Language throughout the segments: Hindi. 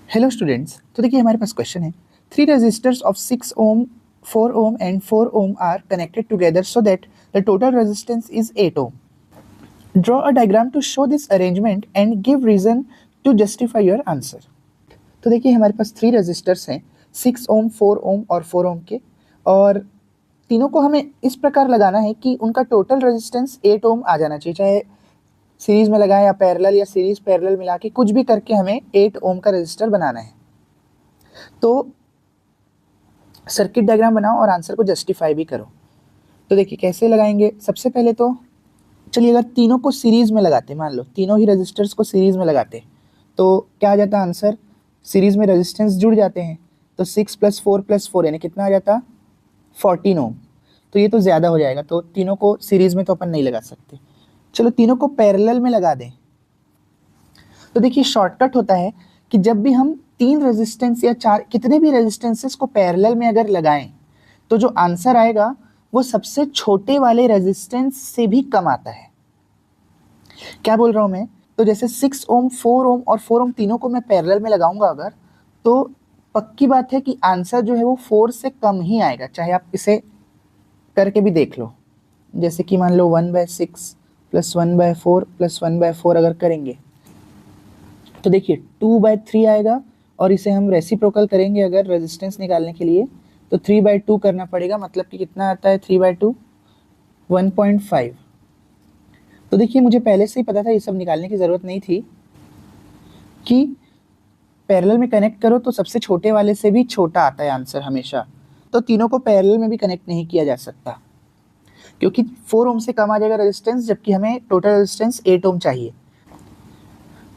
हेलो स्टूडेंट्स, तो देखिए हमारे पास क्वेश्चन है। 3 resistors of 6 ohm, 4 ohm and 4 ohm are connected together so that the total resistance is 8 ohm. Draw a diagram to show this arrangement and give reason to justify your answer. तो देखिए हमारे पास 3 resistors हैं, 6 ohm, 4 ohm और 4 ohm के, और तीनों को हमें इस प्रकार लगाना है कि उनका टोटल रेजिस्टेंस 8 ओम आ जाना चाहिए। चाहे सीरीज में लगाएं या पैरेलल या सीरीज पैरेलल मिला के कुछ भी करके हमें 8 ओम का रेजिस्टर बनाना है। तो सर्किट डायग्राम बनाओ और आंसर को जस्टिफाई भी करो। तो देखिए कैसे लगाएंगे। सबसे पहले तो चलिए अगर तीनों को सीरीज में लगाते, मान लो तीनों ही रेजिस्टर्स को सीरीज में लगाते तो क्या आ जाता आंसर। सीरीज में रेजिस्टेंस जुड़ जाते हैं तो 6 + 4 + 4 यानी कितना आ जाता 14 ओम। तो ये तो ज़्यादा हो जाएगा, तो तीनों को सीरीज में तो अपन नहीं लगा सकते। चलो तीनों को पैरेलल में लगा दें। तो देखिए शॉर्टकट होता है कि जब भी हम 3 रेजिस्टेंस या 4 कितने भी रेजिस्टेंसेस को पैरेलल में अगर लगाएं तो जो आंसर आएगा वो सबसे छोटे वाले रेजिस्टेंस से भी कम आता है। क्या बोल रहा हूं मैं, तो जैसे 6 ओम, 4 ओम और 4 ओम तीनों को मैं पैरेलल में लगाऊंगा अगर, तो पक्की बात है कि आंसर जो है वो 4 से कम ही आएगा। चाहे आप इसे करके भी देख लो, जैसे कि मान लो 1/6 + 1/4 + 1/4 अगर करेंगे तो देखिए 2/3 आएगा, और इसे हम रेसिप्रोकल करेंगे अगर रेजिस्टेंस निकालने के लिए तो 3/2 करना पड़ेगा। मतलब कि कितना आता है 3/2 1.5। तो देखिए मुझे पहले से ही पता था, ये सब निकालने की ज़रूरत नहीं थी कि पैरेलल में कनेक्ट करो तो सबसे छोटे वाले से भी छोटा आता है आंसर हमेशा। तो तीनों को पैरेलल में भी कनेक्ट नहीं किया जा सकता क्योंकि 4 ओम से कम आ जाएगा रेजिस्टेंस, जबकि हमें टोटल रेजिस्टेंस 8 ओम चाहिए।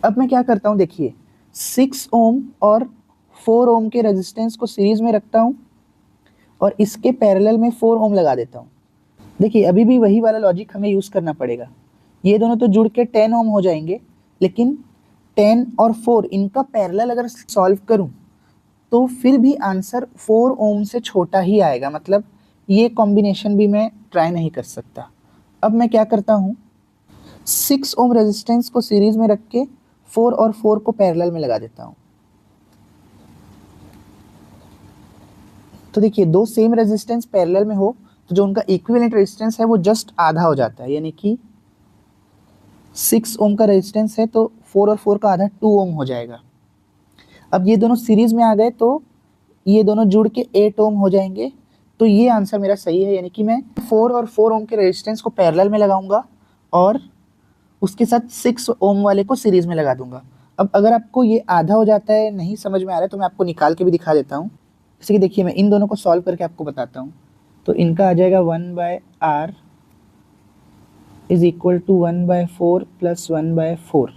अब मैं क्या करता हूँ, देखिए 6 ओम और 4 ओम के रेजिस्टेंस को सीरीज में रखता हूँ और इसके पैरेलल में 4 ओम लगा देता हूँ। देखिए अभी भी वही वाला लॉजिक हमें यूज़ करना पड़ेगा। ये दोनों तो जुड़ के 10 ओम हो जाएंगे, लेकिन 10 और 4 इनका पैरेलल अगर सॉल्व करूँ तो फिर भी आंसर 4 ओम से छोटा ही आएगा। मतलब ये कॉम्बिनेशन भी मैं ट्राई नहीं कर सकता। अब मैं क्या करता हूँ, 6 ओम रेजिस्टेंस को सीरीज में रख के 4 और 4 को पैरेलल में लगा देता हूँ। तो देखिए दो सेम रेजिस्टेंस पैरेलल में हो तो जो उनका इक्विवेलेंट रेजिस्टेंस है वो जस्ट आधा हो जाता है। यानी कि 6 ओम का रेजिस्टेंस है तो 4 और 4 का आधा 2 ओम हो जाएगा। अब ये दोनों सीरीज में आ गए तो ये दोनों जुड़ के 8 ओम हो जाएंगे। तो ये आंसर मेरा सही है, यानी कि मैं 4 और 4 ओम के रेजिस्टेंस को पैरेलल में लगाऊंगा और उसके साथ 6 ओम वाले को सीरीज में लगा दूंगा। अब अगर आपको ये आधा हो जाता है, नहीं समझ में आ रहा है, तो मैं आपको निकाल के भी दिखा देता हूँ। जैसे कि देखिए मैं इन दोनों को सॉल्व करके आपको बताता हूँ। तो इनका आ जाएगा 1/r इज इक्वल टू 1/4 + 1/4,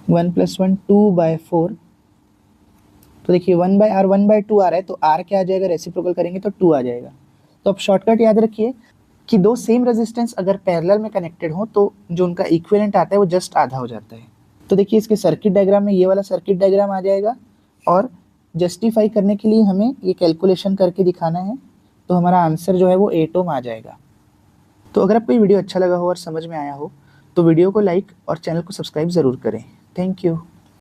1 + 1 2/4। तो देखिए 1/r 1/2 आ रहा है, तो r क्या आ जाएगा, रेसिप्रोकल करेंगे तो 2 आ जाएगा। तो अब शॉर्टकट याद रखिए कि दो सेम रेजिस्टेंस अगर पैरेलल में कनेक्टेड हो तो जो उनका इक्विवेलेंट आता है वो जस्ट आधा हो जाता है। तो देखिए इसके सर्किट डायग्राम में ये वाला सर्किट डायग्राम आ जाएगा, और जस्टिफाई करने के लिए हमें ये कैलकुलेशन करके दिखाना है। तो हमारा आंसर जो है वो 8 ओम आ जाएगा। तो अगर आपको ये वीडियो अच्छा लगा हो और समझ में आया हो तो वीडियो को लाइक और चैनल को सब्सक्राइब ज़रूर करें। Thank you.